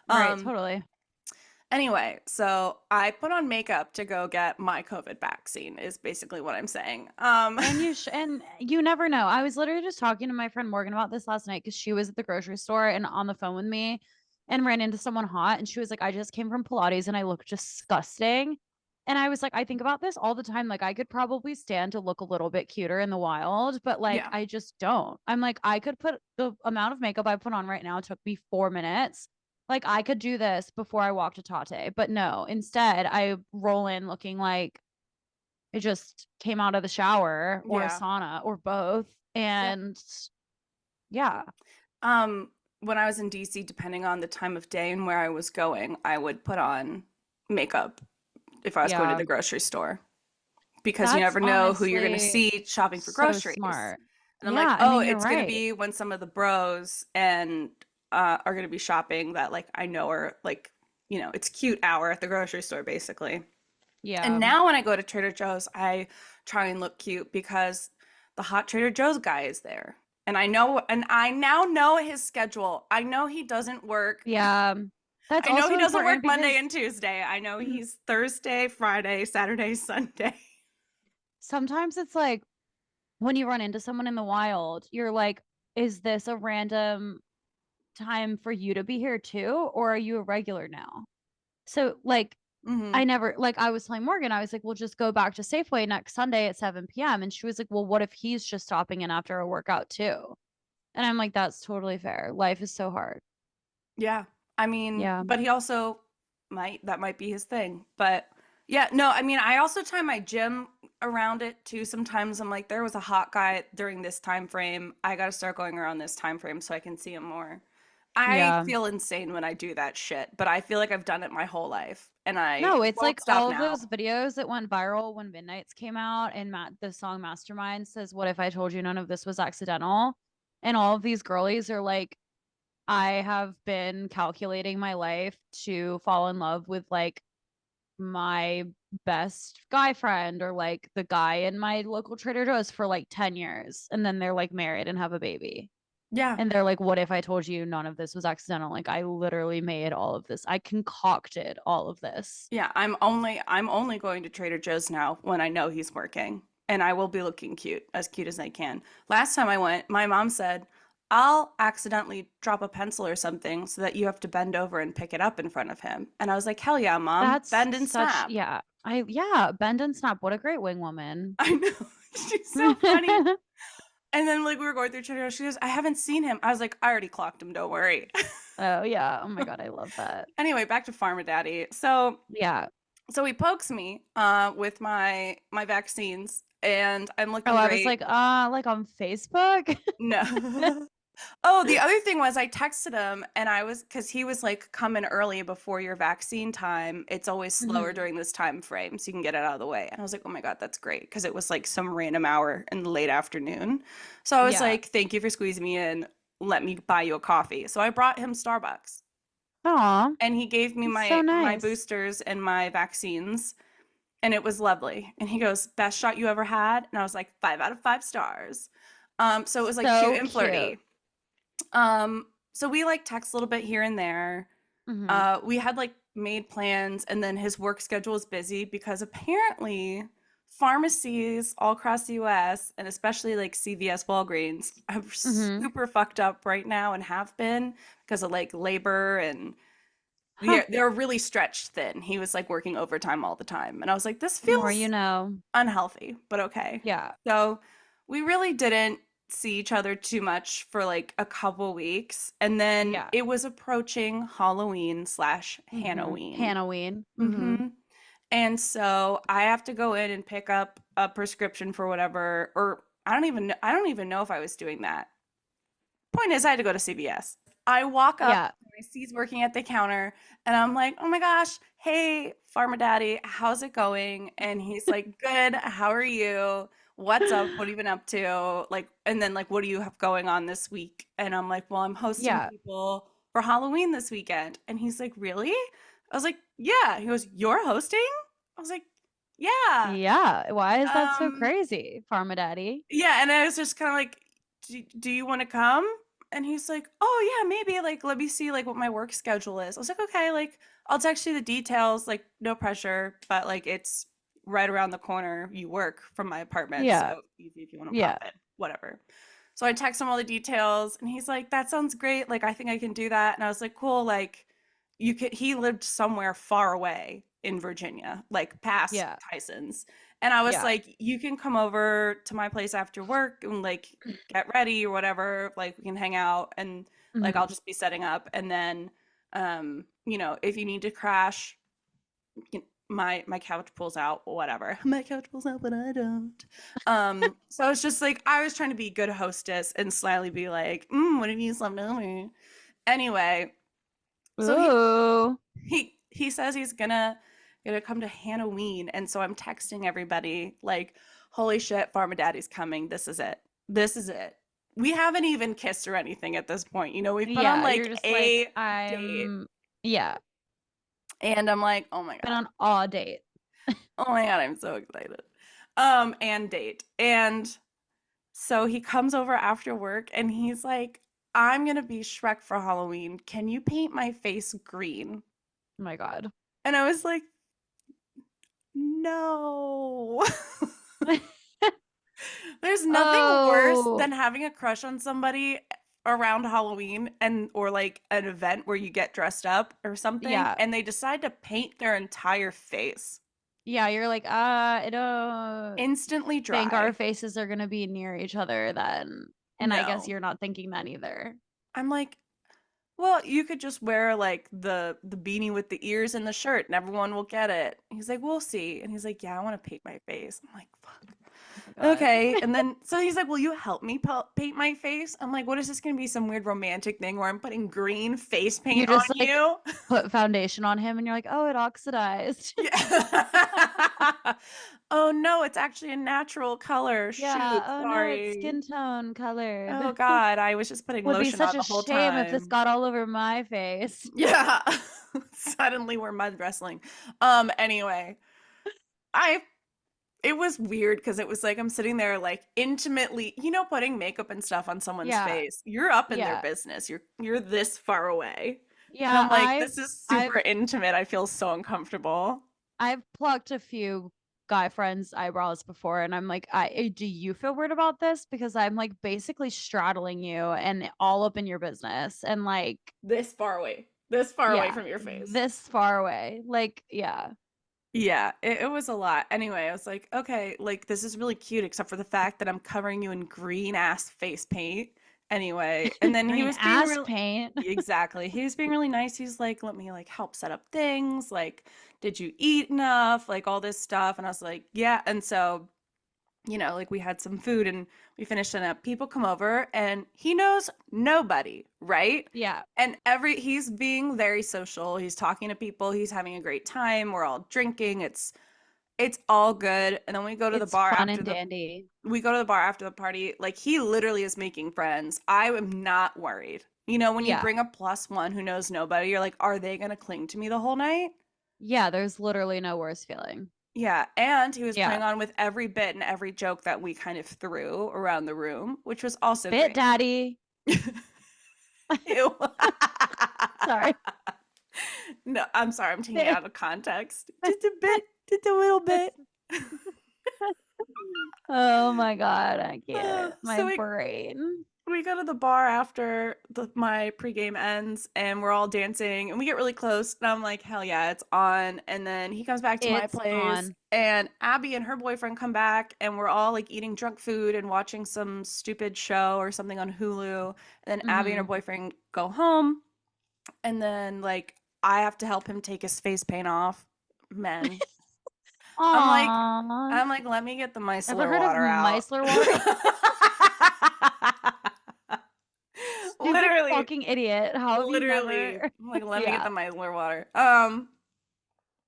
Right. Um, Totally. anyway, so I put on makeup to go get my COVID vaccine, is basically what I'm saying. And you never know. I was literally just talking to my friend Morgan about this last night because she was at the grocery store and on the phone with me and ran into someone hot. And she was like, I just came from Pilates and I look disgusting. And I was like, I think about this all the time. Like, I could probably stand to look a little bit cuter in the wild, but like, yeah, I just don't. I'm like, I could put the amount of makeup I put on right now took me 4 minutes. Like, I could do this before I walk to Tate, but no, instead, I roll in looking like I just came out of the shower or a yeah, sauna or both. yep. And yeah, When I was in DC, depending on the time of day and where I was going, I would put on makeup if I was going to yeah, the grocery store because you that's never know who you're going to honestly see shopping for so groceries. smart. And I'm like, Yeah, I oh, mean, you're it's going to right. be when some of the bros and are going to be shopping that like I know are like, it's cute hour at the grocery store basically. And Yeah. now when I go to Trader Joe's, I try and look cute because the hot Trader Joe's guy is there. And I now know his schedule. I know he doesn't work. Yeah. That's I know also he doesn't work important Monday because and Tuesday. I know he's Thursday, Friday, Saturday, Sunday. sometimes it's like when you run into someone in the wild, you're like, is this a random time for you to be here too, or are you a regular now? So like Mm-hmm. I never like I was telling Morgan, I was like, we'll just go back to Safeway next Sunday at 7 p.m. And she was like, well, what if he's just stopping in after a workout too? And I'm like, that's totally fair. Life is so hard. Yeah. I mean, Yeah. but he also that might be his thing. But yeah, no, I mean, I also time my gym around it too. Sometimes I'm like, there was a hot guy during this time frame. I got to start going around this time frame so I can see him more. I Yeah. feel insane when I do that shit, but I feel like I've done it my whole life and I No, it's won't like stop all of now. those videos that went viral when Midnight's came out and the song Mastermind says, what if I told you none of this was accidental? And all of these girlies are like, I have been calculating my life to fall in love with like my best guy friend or like the guy in my local Trader Joe's for like 10 years. And then they're like married and have a baby. Yeah. And they're like, what if I told you none of this was accidental? Like, I literally made all of this. I concocted all of this. Yeah, I'm only going to Trader Joe's now when I know he's working, and I will be looking cute as I can. Last time I went, my mom said, "I'll accidentally drop a pencil or something so that you have to bend over and pick it up in front of him." And I was like, "Hell yeah, mom, That's bend and such, snap." yeah. Yeah, bend and snap. What a great wing woman. I know. She's so funny. And then like we were going through Trader Joe's, she goes, "I haven't seen him." I was like, "I already clocked him, don't worry." Oh, yeah. Oh my God. I love that. Anyway, back to Pharma Daddy. So he pokes me with my vaccines and I'm Oh, looking I was great. like on Facebook. No. Oh, the other thing was I texted him and I was because he was like coming early before your vaccine time. It's always slower Mhm. during this time frame, so you can get it out of the way. And I was like, oh my God, that's great. Because it was like some random hour in the late afternoon. So I was Yeah. like, thank you for squeezing me in. Let me buy you a coffee. So I brought him Starbucks Aw, and he gave me that's so my nice. boosters and my vaccines. And it was lovely. And he goes, best shot you ever had? And I was like, 5 out of 5 stars. So it was like cute So and cute. flirty. So we like text a little bit here and there. Hmm. We had like made plans, and then his work schedule was busy because apparently pharmacies all across the US and especially like CVS Walgreens are Hmm. super fucked up right now and have been because of like labor and Huh. they're really stretched thin. He was like working overtime all the time. And I was like, this The more you feels know. unhealthy, but okay. Yeah. So we really didn't see each other too much for like a couple weeks. And then Yeah. it was approaching Halloween slash Hmm. Hannoween. Halloween. Hmm. Mm-hmm. And so I have to go in and pick up a prescription for whatever, or I don't even know if I was doing that. Point is, I had to go to CVS. I walk up, Yeah. I see he's working at the counter, and I'm like, oh my gosh, hey, Pharma Daddy, how's it going? And he's like, good, how are you? What's up? What have you been up to? Like, and then like, what do you have going on this week? And I'm like, well, I'm hosting Yeah. people for Halloween this weekend. And he's like, really? I was like, yeah. He goes, you're hosting? I was like, yeah. Yeah. Why is that so Um, crazy, Pharma Daddy? yeah, and I was just kind of like, do you want to come? And he's like, oh yeah, maybe. Like, let me see like what my work schedule is. I was like, okay, like I'll text you the details. Like, no pressure, but like it's right around the corner. You work from my apartment, Yeah. so easy if you want to Yeah. pop in, whatever. So I text him all the details, and he's like, that sounds great. Like, I think I can do that. And I was like, cool. Like, you could. He lived somewhere far away in Virginia, like past Yeah. Tyson's. And I was Yeah. like, you can come over to my place after work and like get ready or whatever. Like we can hang out and like I'll Hmm. just be setting up. And then, if you need to crash, my couch pulls out, whatever. My couch pulls out, but I don't. So it's just like I was trying to be good hostess and slyly be like, what if you slept over? Anyway, so Ooh. he says he's gonna come to Halloween, and so I'm texting everybody like, "Holy shit, Pharma Daddy's coming! This is it! This is it!" We haven't even kissed or anything at this point. We've been on Yeah. You're like just like, a date, yeah, and I'm like, "Oh my been god, on all date. oh my god, I'm so excited!" And date, and so he comes over after work, and he's like, "I'm gonna be Shrek for Halloween. Can you paint my face green?" Oh my God. And I was like, no. There's nothing worse Oh, than having a crush on somebody around Halloween and or like an event where you get dressed up or something, Yeah. and they decide to paint their entire face. Yeah, you're like, I don't Instantly think our dry. faces are gonna be near each other then. And I guess No. you're not thinking that either. I'm like, well, you could just wear like the beanie with the ears and the shirt and everyone will get it. He's like, we'll see. And he's like, yeah, I want to paint my face. I'm like, fuck. Oh my God. Okay. And then so he's like, will you help me paint my face? I'm like, what is this going to be? Some weird romantic thing where I'm putting green face You paint on just like you? put foundation on him and you're like, oh, it oxidized. Yeah. Oh no, it's actually a natural color. Yeah. Shoot, Oh no, it's sorry. skin tone Oh colored. God, I was just putting Would be lotion on such a the whole shame if this time. got all over my face. Yeah. Suddenly we're mud wrestling. Anyway, I it was weird because it was like I'm sitting there like intimately, putting makeup and stuff on someone's Yeah. face. You're up in their Yeah. business. You're this far away. And Yeah. I'm like, this is I've super intimate. I feel so uncomfortable. I've plucked a few guy friends' eyebrows before, and I'm like, do you feel weird about this? Because I'm like basically straddling you and all up in your business, and like, This far away. This far away yeah, from your face. this far away. Like, yeah, Yeah, it was a lot. Anyway, I was like, okay, like this is really cute, except for the fact that I'm covering you in green ass face paint. Anyway, and then he green was being ass real paint. exactly. He was being really nice. He's like, let me like help set up things. Like, did you eat enough? Like all this stuff. And I was like, yeah. And so like we had some food and we finished and up. People come over and he knows nobody, right? Yeah, And he's being very social. He's talking to people. He's having a great time. We're all drinking. It's all good. And then it's fun and dandy. we go to the bar after the party. Like he literally is making friends. I am not worried. When you Yeah, bring a plus one who knows nobody, you're like, are they gonna cling to me the whole night? yeah. There's literally no worse feeling. Yeah, and he was Yeah, playing on with every bit and every joke that we kind of threw around the room, which was also bit great. daddy. Ew. Sorry. No, I'm sorry, I'm taking it Bit. out of context. Just a bit, just a little bit. Oh my God, I can't. My So brain. we go to the bar after my pregame ends and we're all dancing and we get really close and I'm like, hell yeah, it's on. And then he comes back to my It's place on. and Abby and her boyfriend come back and we're all like eating drunk food and watching some stupid show or something on Hulu. And then Abby and her Hmm. boyfriend go home and then like I have to help him take his face paint off. Men. I'm like, Aww. let me get the Ever micellar heard of water out. micellar water? Stupid Literally, fucking idiot. How have you literally. never? I'm like, let me get Yeah. the micellar water.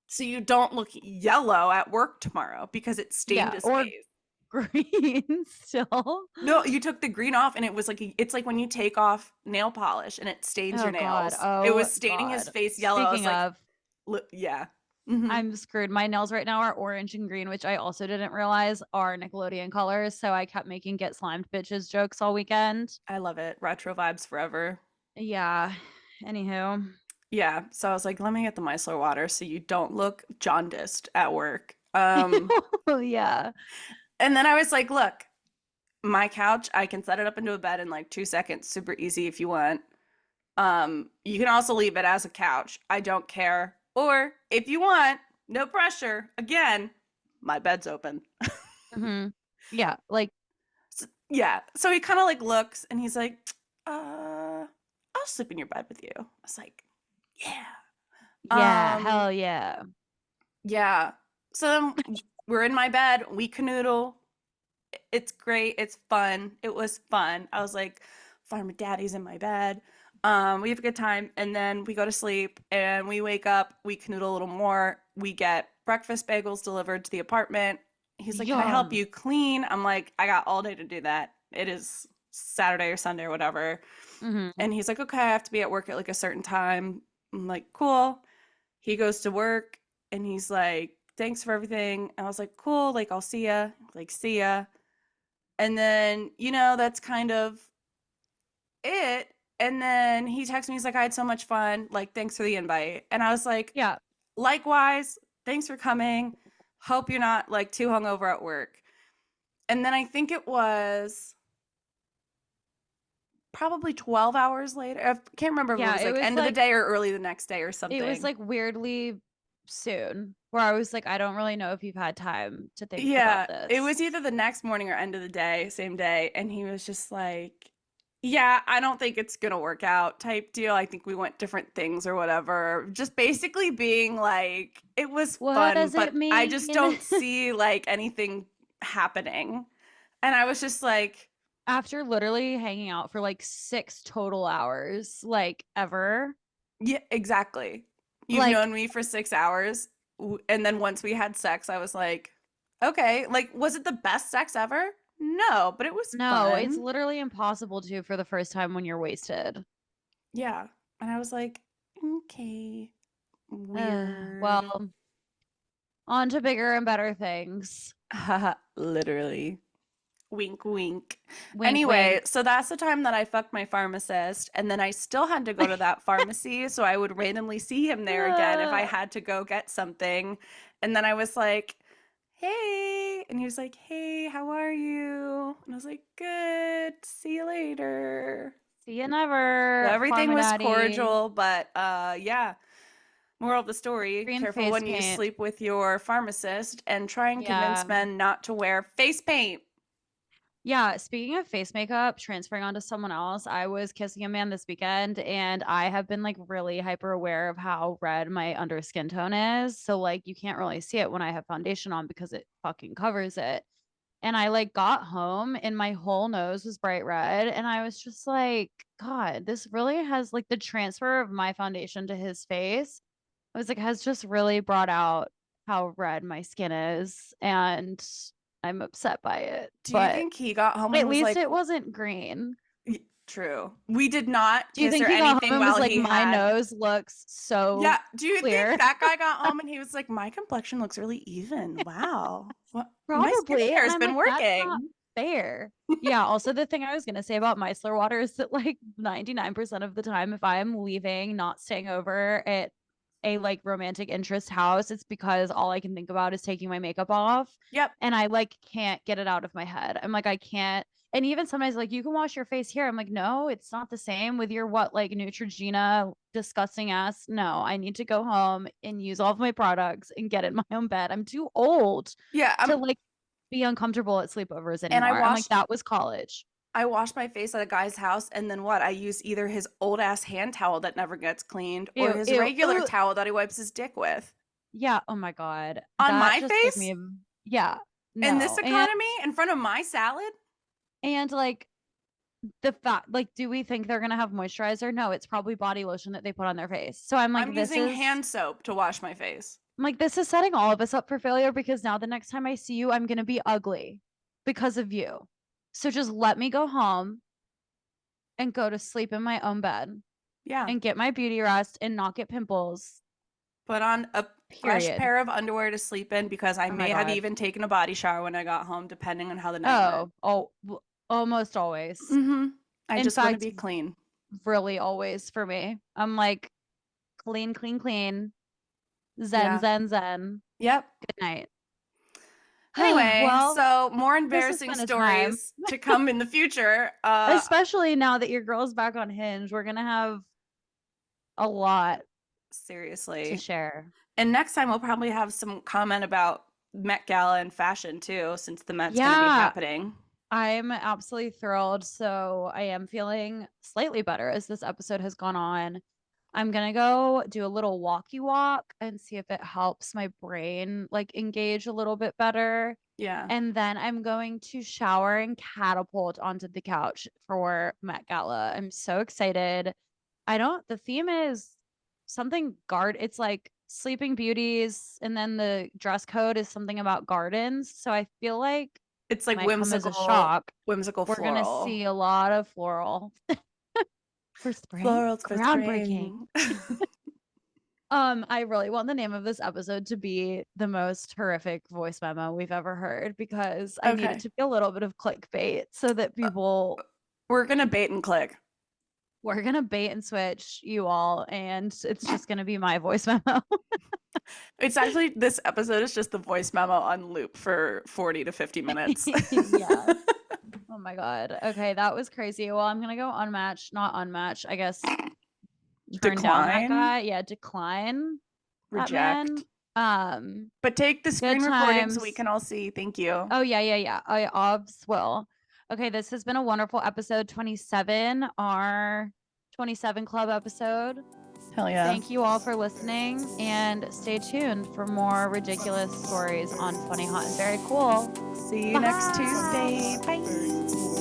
So you don't look yellow at work tomorrow because it stained Yeah. his Or face. green still. No, you took the green off and it was like it's like when you take off nail polish and it stains your Oh God. nails. It Oh was staining his God. face yellow. I was Speaking like, of, yeah. Hmm. I'm screwed. My nails right now are orange and green, which I also didn't realize are Nickelodeon colors. So I kept making get slimed bitches jokes all weekend. I love it. Retro vibes forever. Yeah. Anywho. Yeah, so I was like, let me get the micellar water so you don't look jaundiced at work. Yeah. And then I was like, look, my couch, I can set it up into a bed in like 2 seconds, super easy if you want. You can also leave it as a couch. I don't care. Or if you want, no pressure. Again, my bed's open. Hmm. Yeah. Like, So, yeah. So he kind of like looks and he's like, I'll sleep in your bed with you. I was like, yeah. yeah. Um, Hell yeah. yeah. So then we're in my bed, we canoodle. It's great. It's fun. It was fun. I was like, Pharma Daddy's in my bed. We have a good time, and then we go to sleep, and we wake up. We canoodle a little more. We get breakfast bagels delivered to the apartment. He's like, "Can I help Yum. you clean?" I'm like, "I got all day to do that. It is Saturday or Sunday or whatever." Hmm. And he's like, "Okay, I have to be at work at like a certain time." I'm like, "Cool." He goes to work, and he's like, "Thanks for everything." I was like, "Cool. Like, I'll see ya. Like, see ya." And then, that's kind of it. And then he texted me, he's like, I had so much fun. Like, thanks for the invite. And I was like, Yeah. likewise, thanks for coming. Hope you're not like too hungover at work. And then I think it was probably 12 hours later. I can't remember if it Yeah, was it like was end of the like day or early the next day or it was something. like weirdly soon, where I was like, I don't really know if you've had time to think about Yeah, it this. was either the next morning or end of the day, same day. And he was just like, yeah, I don't think it's gonna work out type deal. I think we want different things or whatever. Just basically being like, it was What fun, does it but I just mean? don't see like anything happening. And I was just like, After literally hanging out for like 6 total hours, like ever. yeah, exactly. You've Like, known me for 6 hours. And then once we had sex, I was like, okay, like, was it the best sex ever? No, but it was no, it's fun. literally impossible to for the first time when you're wasted. Yeah. And I was like, okay, weird. Well, on to bigger and better things. Literally. Wink, wink. Wink, Anyway, wink. so that's the time that I fucked my pharmacist. And then I still had to go to that pharmacy. So I would randomly see him there again if I Uh, had to go get something. And then I was like, hey. And he was like, hey, how are you? And I was like, good. See you later. See you So never, everything Pharma was Daddy. cordial, but yeah. Moral of the story, Green careful face when you paint. sleep with your pharmacist and try and convince Yeah. men not to wear face paint. Yeah, speaking of face makeup, transferring onto someone else, I was kissing a man this weekend and I have been like really hyper aware of how red my under skin tone is. So like you can't really see it when I have foundation on because it fucking covers it. And I like got home and my whole nose was bright red and I was just like, God, this really has like the transfer of my foundation to his face. I was like, has just really brought out how red my skin is and I'm upset by it. Do you But think he got home and at was least like, it wasn't green. true. We did not Do you kiss think or he got home anything and was while like, he my had. nose looks so Yeah. Do you think clear? that guy got home and he was like, my complexion looks really even? Wow. What? My Probably. skincare And has I'm been like, that's not working. fair. Yeah. Also, the thing I was going to say about micellar water is that like 99% of the time, if I am leaving, not staying over at a like romantic interest house, it's because all I can think about is taking my makeup off. Yep. And I like can't get it out of my head. I'm like, I can't. And even sometimes like you can wash your face here. I'm like, no, it's not the same with your what like Neutrogena disgusting ass. No, I need to go home and use all of my products and get in my own bed. I'm too old Yeah. to like be uncomfortable at sleepovers And anymore. I'm like, that was college. I washed my face at a guy's house, and then what? I use either his old ass hand towel that never gets cleaned or Ew, his ew, regular towel that he wipes his dick with. yeah. Oh my God. On That my just gave face? me, yeah, In this no. economy? In front of my salad? And like the fact, like, do we think they're going to have moisturizer? No, it's probably body lotion that they put on their face. So I'm I'm like, using hand soap to wash my face. I'm like, this is setting all of us up for failure because now the next time I see you, I'm going to be ugly because of you. So just let me go home and go to sleep in my own bed Yeah. and get my beauty rest and not get pimples. Put on a fresh Period. pair of underwear to sleep in because I Oh my may have God. even taken a body shower when I got home, depending on how the night went. Almost always. Mm-hmm. I In just want to fact, be clean. really always for me. I'm like clean, clean, clean. Zen, Yeah. zen, zen. Yep. Good night. Anyway, Well, so more this has embarrassing been a time. stories to come in the future. Especially now that your girl's back on Hinge, we're gonna have a lot to Seriously. share. And next time we'll probably have some comment about Met Gala and fashion too, since the Met's going to be Yeah, happening. I'm absolutely thrilled. So I am feeling slightly better as this episode has gone on. I'm gonna go do a little walkie walk and see if it helps my brain like engage a little bit better. Yeah. And then I'm going to shower and catapult onto the couch for Met Gala. I'm so excited. The theme is something it's like Sleeping Beauties, and then the dress code is something about gardens. So I feel like It's it like might come as a shock. whimsical We're gonna floral. see a lot of floral for spring. Florals for Groundbreaking. spring. I really want the name of this episode to be the most horrific voice memo we've ever heard because I need it Okay. to be a little bit of clickbait so that people We're going to bait and click. we're gonna bait and switch you all, and it's just gonna be my voice memo. It's actually, this episode is just the voice memo on loop for 40 to 50 minutes. Yeah. Oh my God. Okay, that was crazy. Well, I'm gonna go unmatched, not unmatched. I guess turn down that Decline, guy. Yeah, decline that man. reject. Um, But take the good screen recording so we times. can all see. Thank you. Oh yeah. I obs will. Okay, this has been a wonderful episode 27, our 27 Club episode. Hell yeah. Thank you all for listening and stay tuned for more ridiculous stories on Funny Hot and Very Cool. See you next Tuesday. Bye.